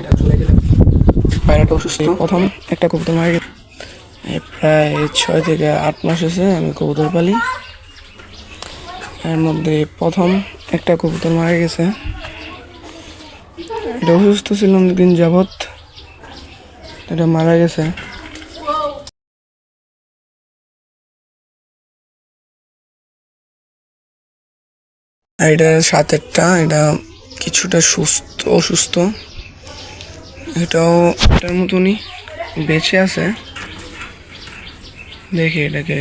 এটা চলে গেলে পায়রাটা অসুস্থ। প্রথম একটা কবুতর মারা গেছে, প্রায় 6 থেকে 8 মাস হয়েছে আমি কবুতর পালি। এর মধ্যে প্রথম একটা কবুতর মারা গেছে, এটা অসুস্থ ছিল অনেকদিন যাবৎ, এটা মারা গেছে। এটা সাথেরটা, এটা কিছুটা অসুস্থ, এটাও এটার মতনই বেঁচে আছে। দেখি এটাকে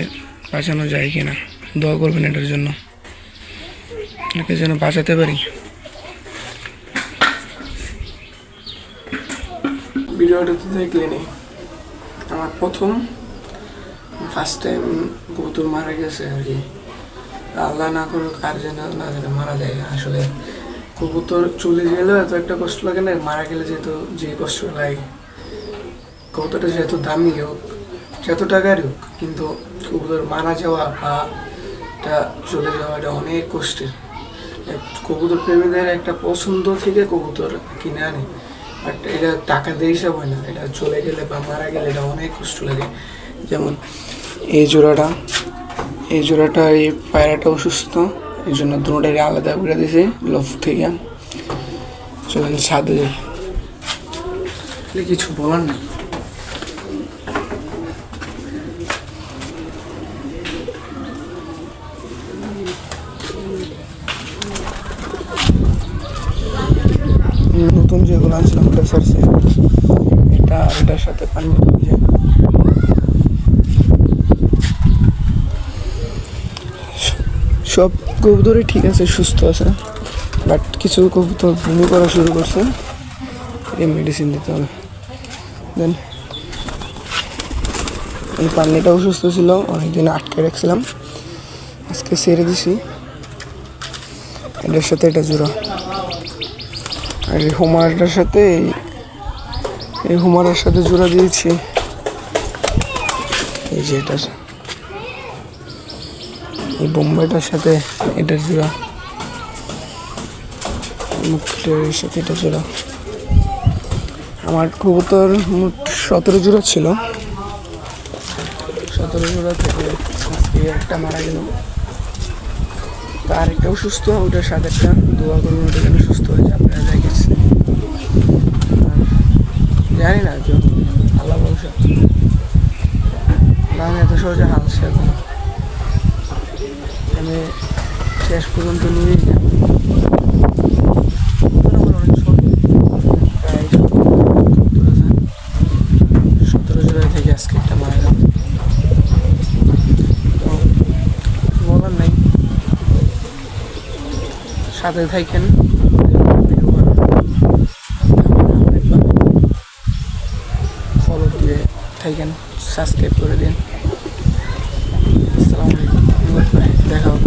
বাঁচানো যায় কিনা, দোয়া করবেন এটার জন্য, এটাকে যেন বাঁচাতে পারি। ভিডিওটা তো দেখলেনি, আমার ফার্স্ট টাইম কবুতর মারা গেছে আর কি। আল্লাহ না করুক আর যেন না যেন মারা যায়। আসলে কবুতর চলে গেলেও এত একটা কষ্ট লাগে না, মারা গেলে যেহেতু যে কষ্ট লাগে। কবুতরটা যেহেতু দামি হোক, যত টাকারই হোক, কিন্তু কবুতর মারা যাওয়া বা এটা চলে যাওয়া এটা অনেক কষ্টের। কবুতর প্রেমীদের একটা পছন্দ থেকে কবুতর কিনে আনে, বাট এটা টাকা দিয়ে হিসাব হয় না। এটা চলে গেলে বা মারা গেলে এটা অনেক কষ্ট লাগে। যেমন এই জোড়াটা এই পায়রাটা অসুস্থ, এই জন্য দুটোটাকে আলাদা করে দিয়েছে লফ থেকে। চলেন ছাদে যাই, কিছু বলার নেই। নতুন যেগুলো আনছিলাম ওটা সারছে, এটা আর এটার সাথে পানি দিয়ে সব কবুতরই ঠিক আছে, সুস্থ আছে, বাট কিছু কবুতর বমি করা শুরু করছে, এই মেডিসিন দিতে হবে। দেন এই পানিটা অসুস্থ ছিল, অনেকদিন আটকে রাখছিলাম, আজকে ছেড়ে দিছি। এটার সাথে এটা জোড়া, আর এই হুমারটার সাথে এই হুমারের সাথে জোড়া দিয়েছি। এই যে এটার এই বোম্বাইটার সাথে এটার জোড়া, মুখটার সাথে এটা জোড়া। আমার কবুতর মোট 17 জোড়া ছিল, 17 জোড়া থেকে আজকে একটা মারা গেল, তার একটা অসুস্থ, ওটার সাথে একটা দোয়া করুন ওটা যেন সুস্থ হয়ে যায়। আপনারা দেখেছি, জানি না যে আল্লাহ ভরসা, আমি এত সহজে হাল শেয়ার করি, আমি শেষ পর্যন্ত নিয়ে যাব। আমার অনেক ছোট, প্রায় 17 জোড়া থেকে আজকে একটা মারা গেল। তো বলার নাই, সাথে থাকেন, ফলো দিয়ে থাকেন, সাবস্ক্রাইব করে দিন। আসসালামু আলাইকুম, দেখা হবে।